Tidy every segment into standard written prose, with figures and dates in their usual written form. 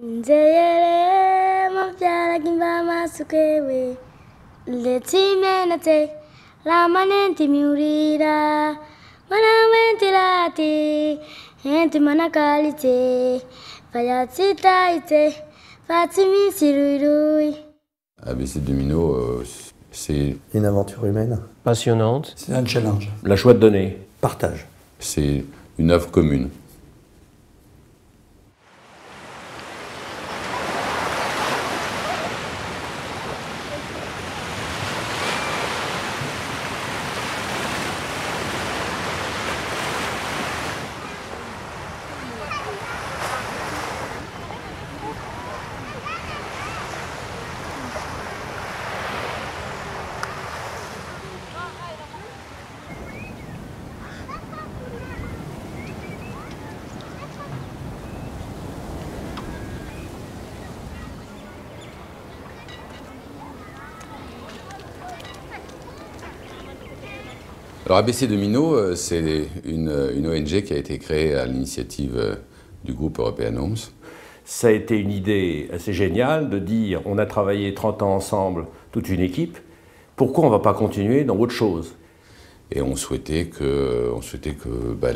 ABC Domino, c'est une aventure humaine. Passionnante. C'est un challenge. La joie de donner. Partage. C'est une œuvre commune. Alors ABC Domino, c'est une ONG qui a été créée à l'initiative du groupe European Homes. Ça a été une idée assez géniale de dire on a travaillé 30 ans ensemble, toute une équipe, pourquoi on ne va pas continuer dans autre chose? Et on souhaitait que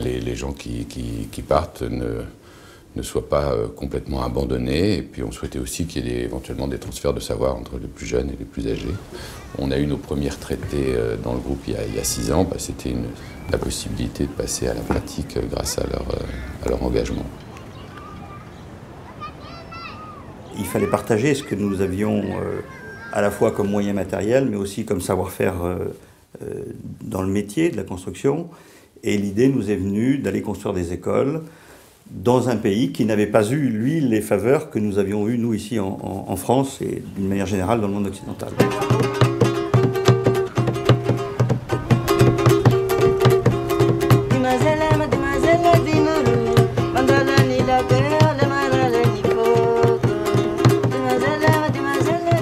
les gens qui partent ne soient pas complètement abandonnés. Et puis on souhaitait aussi qu'il y ait éventuellement des transferts de savoir entre les plus jeunes et les plus âgés. On a eu nos premiers retraités dans le groupe il y a 6 ans. C'était la possibilité de passer à la pratique grâce à leur engagement. Il fallait partager ce que nous avions à la fois comme moyen matériel, mais aussi comme savoir-faire dans le métier de la construction. Et l'idée nous est venue d'aller construire des écoles dans un pays qui n'avait pas eu, lui, les faveurs que nous avions eues, nous, ici en France et d'une manière générale dans le monde occidental.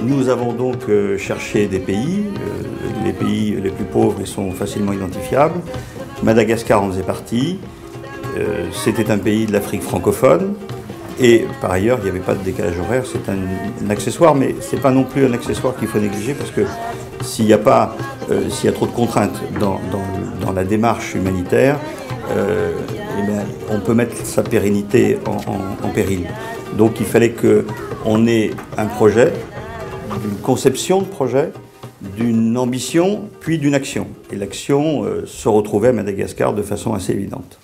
Nous avons donc cherché des pays. Les pays les plus pauvres ils sont facilement identifiables. Madagascar en faisait partie. C'était un pays de l'Afrique francophone. Et par ailleurs, il n'y avait pas de décalage horaire. C'est un accessoire, mais ce n'est pas non plus un accessoire qu'il faut négliger parce que s'il y a trop de contraintes dans la démarche humanitaire, on peut mettre sa pérennité en péril. Donc il fallait qu'on ait un projet, d'une conception de projet, d'une ambition, puis d'une action. Et l'action se retrouvait à Madagascar de façon assez évidente.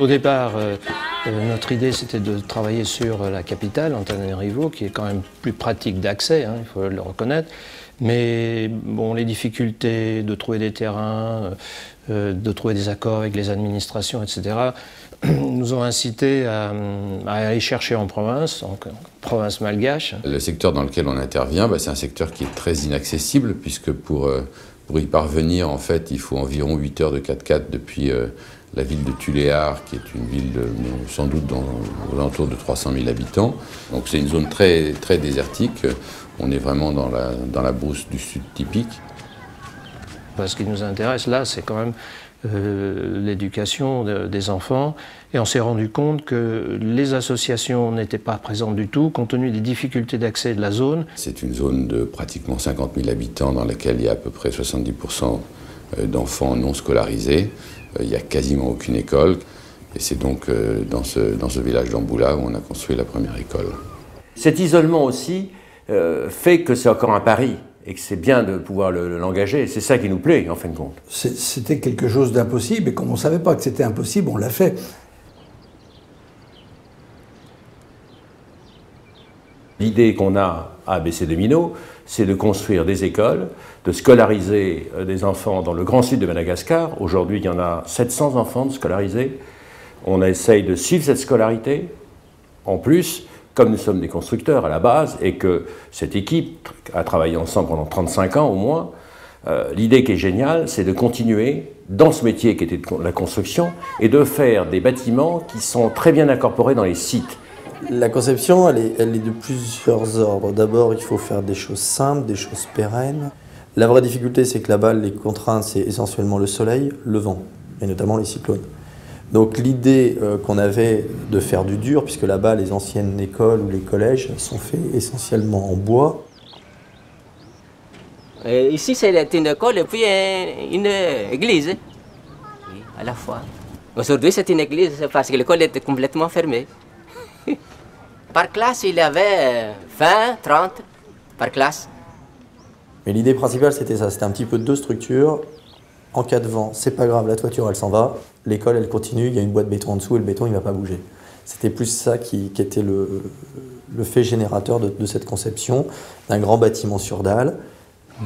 Au départ, notre idée c'était de travailler sur la capitale, Antananarivo, qui est quand même plus pratique d'accès, il faut le reconnaître. Mais bon, les difficultés de trouver des terrains, de trouver des accords avec les administrations, etc., nous ont incité à aller chercher en province, en province malgache. Le secteur dans lequel on intervient, c'est un secteur qui est très inaccessible, puisque pour y parvenir, en fait, il faut environ 8 heures de 4x4 depuis la ville de Tuléar, qui est une ville sans doute aux alentours de 300 000 habitants. Donc c'est une zone très, très désertique. On est vraiment dans la brousse du sud typique. Ce qui nous intéresse là, c'est quand même l'éducation des enfants. Et on s'est rendu compte que les associations n'étaient pas présentes du tout, compte tenu des difficultés d'accès de la zone. C'est une zone de pratiquement 50 000 habitants dans laquelle il y a à peu près 70% d'enfants non scolarisés. Il n'y a quasiment aucune école. Et c'est donc dans ce village d'Amboula où on a construit la première école. Cet isolement aussi fait que c'est encore un pari et que c'est bien de pouvoir l'engager. C'est ça qui nous plaît, en fin de compte. C'était quelque chose d'impossible et comme on ne savait pas que c'était impossible, on l'a fait. L'idée qu'on a à ABC des Minots, c'est de construire des écoles, de scolariser des enfants dans le grand sud de Madagascar. Aujourd'hui, il y en a 700 enfants de scolarisés. On essaye de suivre cette scolarité. En plus, comme nous sommes des constructeurs à la base et que cette équipe a travaillé ensemble pendant 35 ans au moins, l'idée qui est géniale, c'est de continuer dans ce métier qui était la construction et de faire des bâtiments qui sont très bien incorporés dans les sites. La conception, elle est de plusieurs ordres. D'abord, il faut faire des choses simples, des choses pérennes. La vraie difficulté, c'est que là-bas, les contraintes, c'est essentiellement le soleil, le vent, et notamment les cyclones. Donc l'idée qu'on avait de faire du dur, puisque là-bas, les anciennes écoles ou les collèges sont faits essentiellement en bois. Ici, c'est une école et puis une église, oui, à la fois. Aujourd'hui, c'est une église parce que l'école était complètement fermée. Par classe, il y avait 20, 30 par classe. Mais l'idée principale, c'était ça. C'était un petit peu deux structures. En cas de vent, c'est pas grave, la toiture, elle s'en va. L'école, elle continue. Il y a une boîte de béton en dessous et le béton, il va pas bouger. C'était plus ça qui était le fait générateur de cette conception d'un grand bâtiment sur dalle,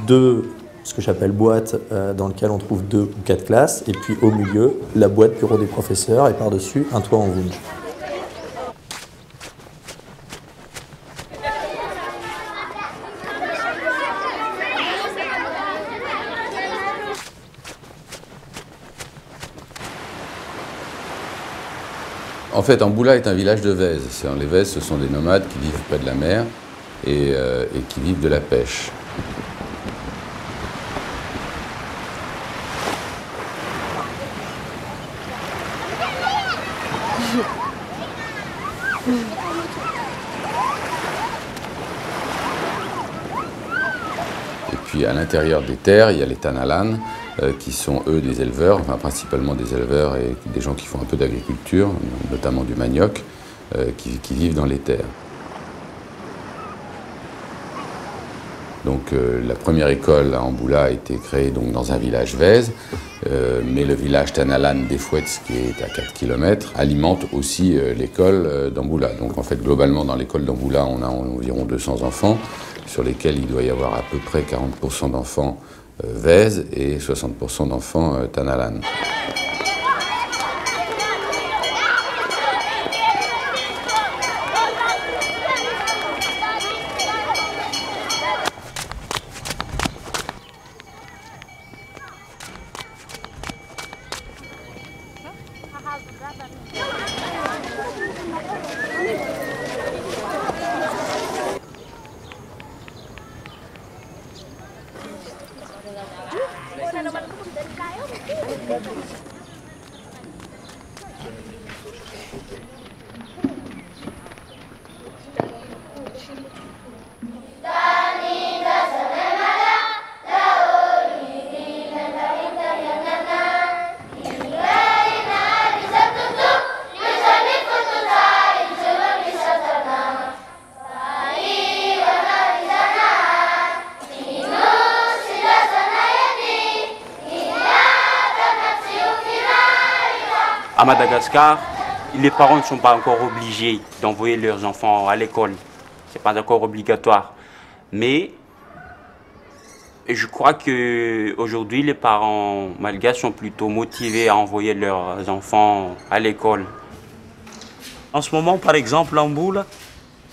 de ce que j'appelle boîte, dans lequel on trouve 2 ou 4 classes, et puis au milieu, la boîte bureau des professeurs, et par-dessus, un toit en vounge. En fait, Amboula est un village de Vèze. Les Vèzes, ce sont des nomades qui vivent près de la mer et qui vivent de la pêche. Et puis à l'intérieur des terres, il y a les Tanalan, qui sont eux des éleveurs, enfin principalement des éleveurs et des gens qui font un peu d'agriculture, notamment du manioc, qui vivent dans les terres. Donc la première école à Amboula a été créée donc, dans un village Vèze, mais le village Tanalan des Fouettes, qui est à 4 km, alimente aussi l'école d'Amboula. Donc en fait, globalement, dans l'école d'Amboula, on a environ 200 enfants, sur lesquels il doit y avoir à peu près 40% d'enfants Vèze et 60% d'enfants Tanalan. À Madagascar, les parents ne sont pas encore obligés d'envoyer leurs enfants à l'école. Ce n'est pas encore obligatoire. Mais je crois qu'aujourd'hui, les parents malgaches sont plutôt motivés à envoyer leurs enfants à l'école. En ce moment, par exemple, en Boule,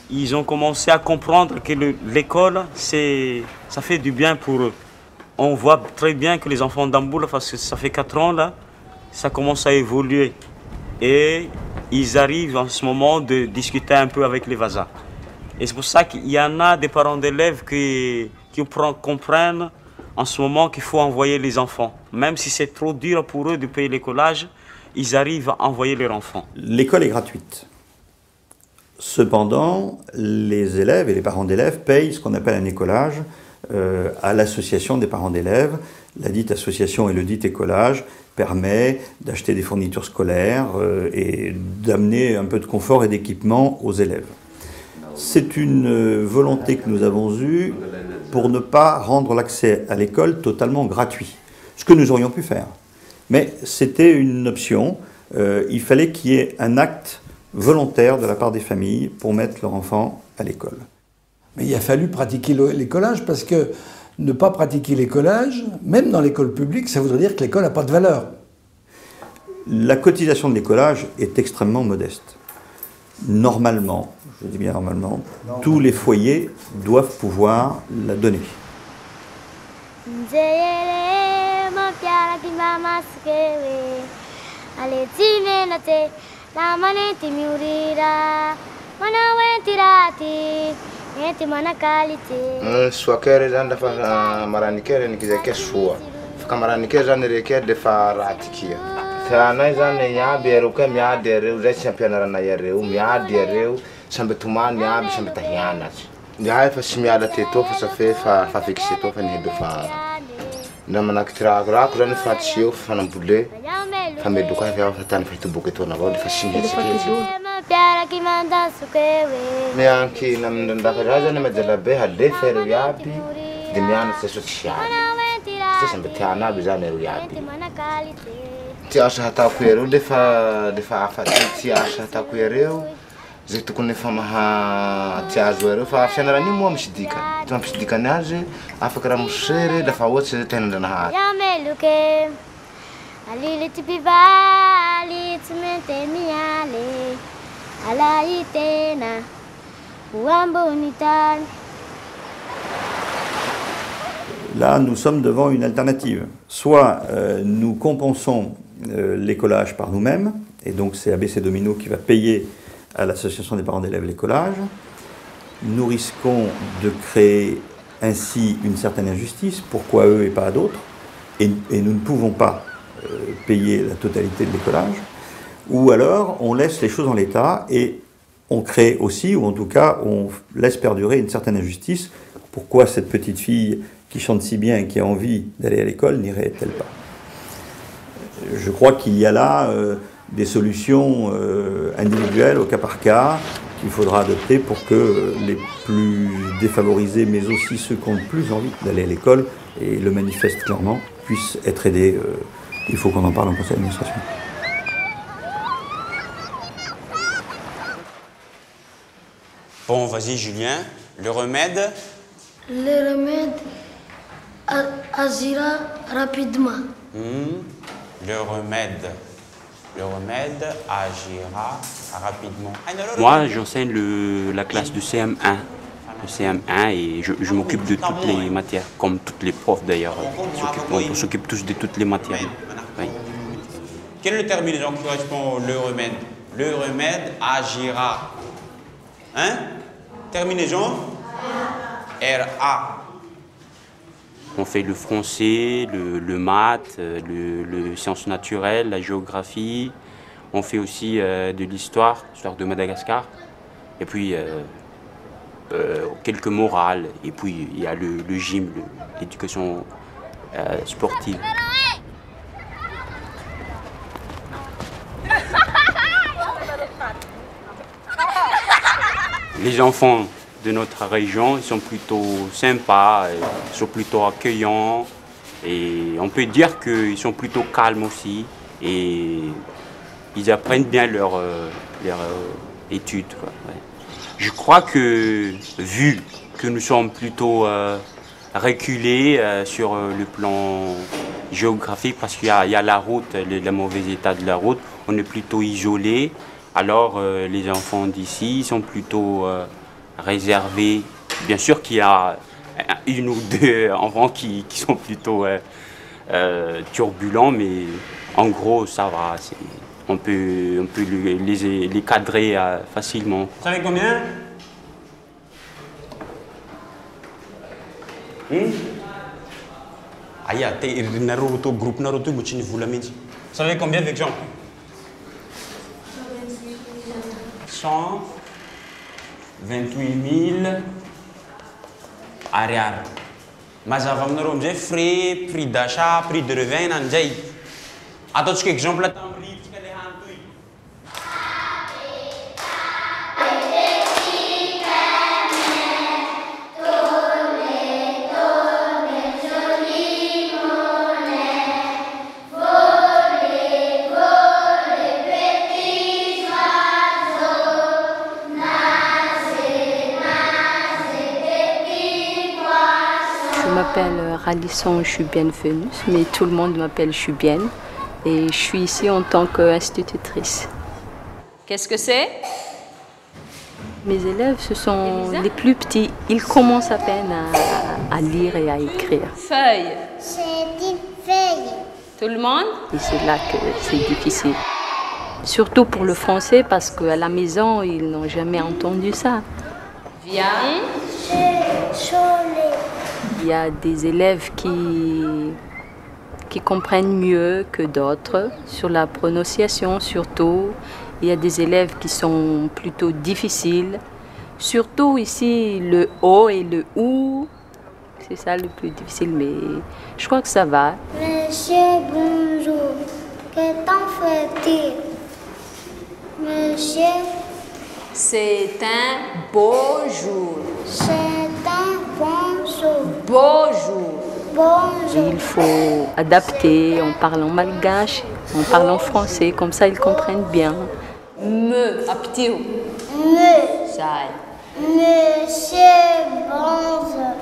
ils ont commencé à comprendre que l'école, ça fait du bien pour eux. On voit très bien que les enfants d'Amboula, parce que ça fait 4 ans là, ça commence à évoluer. Et ils arrivent en ce moment de discuter un peu avec les voisins. Et c'est pour ça qu'il y en a des parents d'élèves qui comprennent en ce moment qu'il faut envoyer les enfants. Même si c'est trop dur pour eux de payer l'écolage, ils arrivent à envoyer leurs enfants. L'école est gratuite. Cependant, les élèves et les parents d'élèves payent ce qu'on appelle un écolage à l'association des parents d'élèves. La dite association et le dit écolage permet d'acheter des fournitures scolaires et d'amener un peu de confort et d'équipement aux élèves. C'est une volonté que nous avons eue pour ne pas rendre l'accès à l'école totalement gratuit, ce que nous aurions pu faire. Mais c'était une option, il fallait qu'il y ait un acte volontaire de la part des familles pour mettre leurs enfants à l'école. Mais il a fallu pratiquer l'écolage parce que ne pas pratiquer l'écolage, même dans l'école publique, ça voudrait dire que l'école n'a pas de valeur. La cotisation de l'écolage est extrêmement modeste. Normalement, je dis bien normalement, tous les foyers doivent pouvoir la donner. Soakere zany lafa maranikere nikizake soa fa maranikere zany rekere defa ratikia tanay zany iaby areo ka miady areo zay tsy ampianaranay areo miady areo samby tomany aby samby tahianatsy ya fa tsy miala teto fa safe fa fixé to fa nihebe fa na manaky tirako zany fa tsy eo fanambole fa medoka fa tany fa hitoboky eto navao fa tsy mihetsikeky mianky namindaka zany majalabe halefa areo iaby de mianatsy so tsy iaby tsy samby tiana aby zany areo iaby ty asa hataoko areo defa afatsy ty asa hataoko areo zay tokony efa maha ty azo areo fa fianarany moa misy dikany ty mampisy dikany azy afaka raha mosery lafa ohatsy zay tenandranahazy Là, nous sommes devant une alternative. Soit nous compensons l'écolage par nous-mêmes, et donc c'est ABC Domino qui va payer à l'association des parents d'élèves l'écolage. Nous risquons de créer ainsi une certaine injustice, pourquoi eux et pas d'autres, et nous ne pouvons pas payer la totalité de l'écolage. Ou alors on laisse les choses en l'état et on crée aussi, ou en tout cas on laisse perdurer une certaine injustice. Pourquoi cette petite fille qui chante si bien et qui a envie d'aller à l'école n'irait-elle pas? Je crois qu'il y a là des solutions individuelles au cas par cas qu'il faudra adopter pour que les plus défavorisés, mais aussi ceux qui ont le plus envie d'aller à l'école, et le manifestent clairement, puissent être aidés. Il faut qu'on en parle en conseil d'administration. Bon, vas-y Julien, le remède? Le remède agira rapidement. Le remède agira rapidement. Moi, j'enseigne la classe de CM1. Le CM1 et je m'occupe de toutes les matières, comme toutes les profs d'ailleurs. On s'occupe tous de toutes les matières. Oui. Quel est le terminaison qui correspond au le remède? Le remède agira. Hein? Terminaison? R-A. On fait le français, le maths, le sciences naturelles, la géographie. On fait aussi de l'histoire de Madagascar. Et puis quelques morales. Et puis il y a le gym, l'éducation sportive. Les enfants de notre région, ils sont plutôt sympas, ils sont plutôt accueillants et on peut dire qu'ils sont plutôt calmes aussi et ils apprennent bien leur études. Quoi. Ouais. Je crois que vu que nous sommes plutôt reculés sur le plan géographique parce qu'il y a la route, le mauvais état de la route, on est plutôt isolés. Alors les enfants d'ici sont plutôt réservés. Bien sûr qu'il y a une ou deux enfants qui sont plutôt turbulents, mais en gros ça va. On peut les cadrer facilement. Vous savez combien? Vous savez combien avec Jean? 128 000 ariary. Mazava aminareo amizay frais, prix d'achat, prix de revient anjay. Ataontsika exemple tamin'ny rivotsika le hany toy. Je m'appelle Radisson Chubienne-Venus, mais tout le monde m'appelle Chubienne. Et je suis ici en tant qu'institutrice. Qu'est-ce que c'est? Mes élèves, ce sont les plus petits. Ils commencent à peine à lire et à écrire. Feuille. C'est une feuille. Tout le monde? Et c'est là que c'est difficile. Surtout pour le français, parce qu'à la maison, ils n'ont jamais entendu ça. Viens. Il y a des élèves qui comprennent mieux que d'autres, sur la prononciation surtout. Il y a des élèves qui sont plutôt difficiles. Surtout ici, le O et le OU, c'est ça le plus difficile, mais je crois que ça va. Monsieur, bonjour. Que temps fait-il? Monsieur, c'est un beau jour. c'est un bon jour. Beau jour. Bonjour. Il faut adapter en parlant malgache, en parlant français, comme ça ils comprennent bien. Me, aptiu. Sai. Monsieur, bonjour.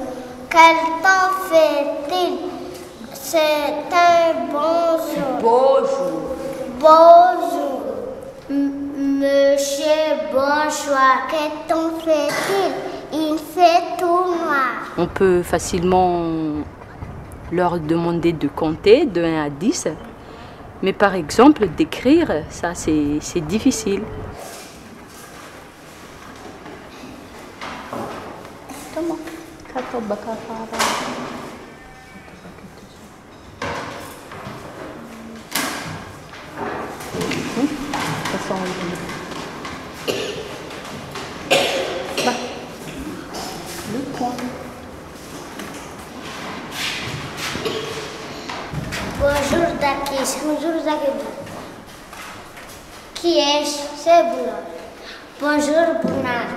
Quel temps fait-il? C'est un bon jour. Beau jour. Bonjour. Monsieur, bonsoir. Quel temps fait-il? Il fait tout noir. On peut facilement leur demander de compter de 1 à 10. Mais par exemple, d'écrire, ça c'est difficile. Bonjour Dakis, bonjour Dakis. Qui est-ce? C'est Boulard. Bonjour Bounard.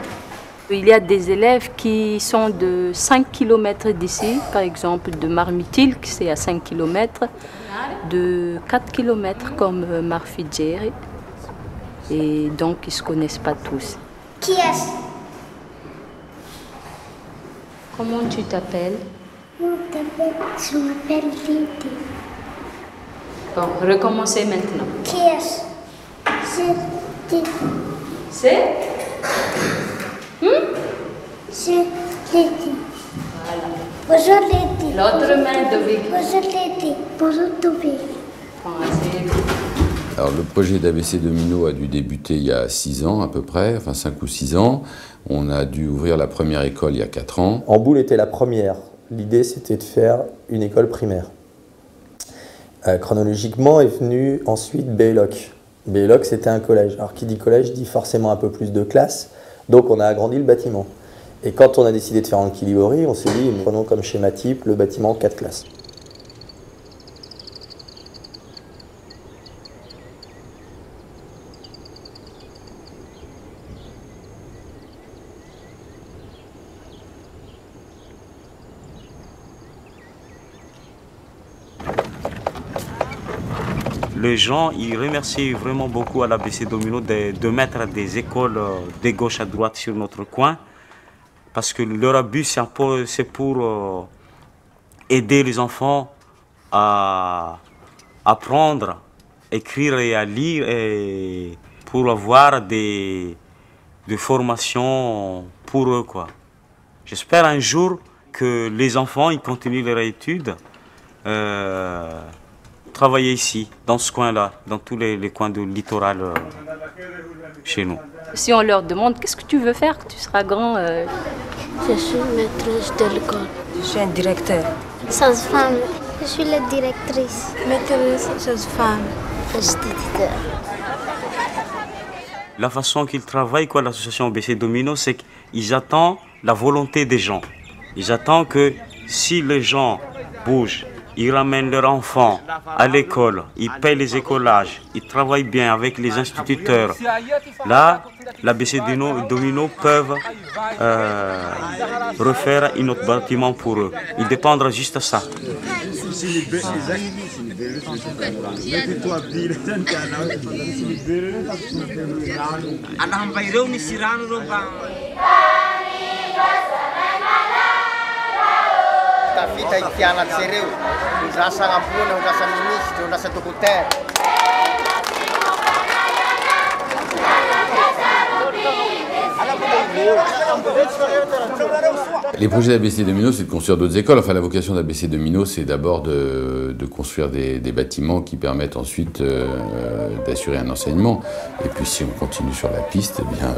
Il y a des élèves qui sont de 5 km d'ici, par exemple de Marmitil, qui c'est à 5 km, de 4 km comme Marfidjeri. Et donc ils ne se connaissent pas tous. Qui est-ce? Comment tu t'appelles? Je m'appelle Didi. Bon, recommencez maintenant. Qui est-ce? C'est Didi. C'est? C'est Didi. Bonjour Didi. L'autre main de Vic. Bonjour Didi. Bonjour Tobi. Alors le projet d'ABC Domino a dû débuter il y a 6 ans à peu près, enfin 5 ou 6 ans. On a dû ouvrir la première école il y a 4 ans. Amboul était la première. L'idée, c'était de faire une école primaire. Chronologiquement est venu ensuite Béloc. Béloc, c'était un collège. Alors qui dit collège dit forcément un peu plus de classes. Donc on a agrandi le bâtiment. Et quand on a décidé de faire en Kilibori, on s'est dit, prenons comme schéma type le bâtiment 4 classes. Les gens, ils remercient vraiment beaucoup à l'ABC Domino de mettre des écoles de gauche à droite sur notre coin. Parce que leur but, c'est pour aider les enfants à apprendre, à écrire et à lire, et pour avoir des formations pour eux, quoi. J'espère un jour que les enfants ils continuent leur études. Travailler ici, dans ce coin-là, dans tous les coins du littoral chez nous. Si on leur demande qu'est-ce que tu veux faire quand tu seras grand, Je suis maîtresse de l'école. Je suis un directeur. Sage-femme. Je suis la directrice. Maîtresse, sage-femme. Instituteur. La façon qu'ils travaillent, quoi, l'association ABC Domino, c'est qu'ils attendent la volonté des gens. Ils attendent que si les gens bougent, ils ramènent leurs enfants à l'école, ils payent les écolages, ils travaillent bien avec les instituteurs. Là, l'ABC Domino peuvent refaire un autre bâtiment pour eux. Ils dépendent juste de ça. vita ikianatsereo undrasa ngapona undrasa ministro undrasa dokotera. Les projets d'ABC Domino, c'est de construire d'autres écoles. Enfin, la vocation d'ABC Domino, c'est d'abord de construire des bâtiments qui permettent ensuite d'assurer un enseignement. Et puis, si on continue sur la piste, eh bien,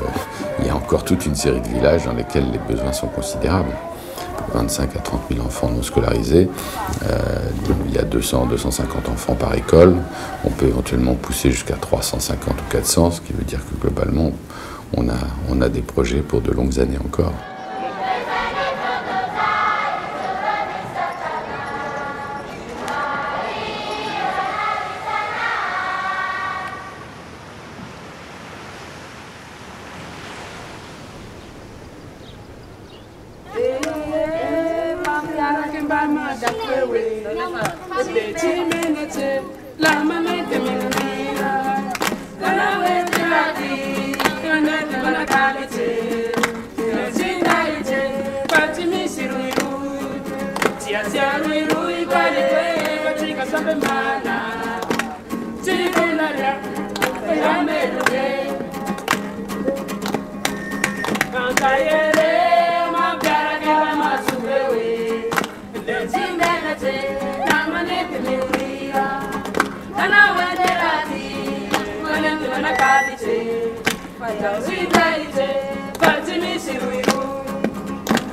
il y a encore toute une série de villages dans lesquels les besoins sont considérables. 25 à 30 000 enfants non scolarisés. Il y a 200, 250 enfants par école. On peut éventuellement pousser jusqu'à 350 ou 400, ce qui veut dire que globalement, on a des projets pour de longues années encore.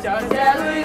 Ciao,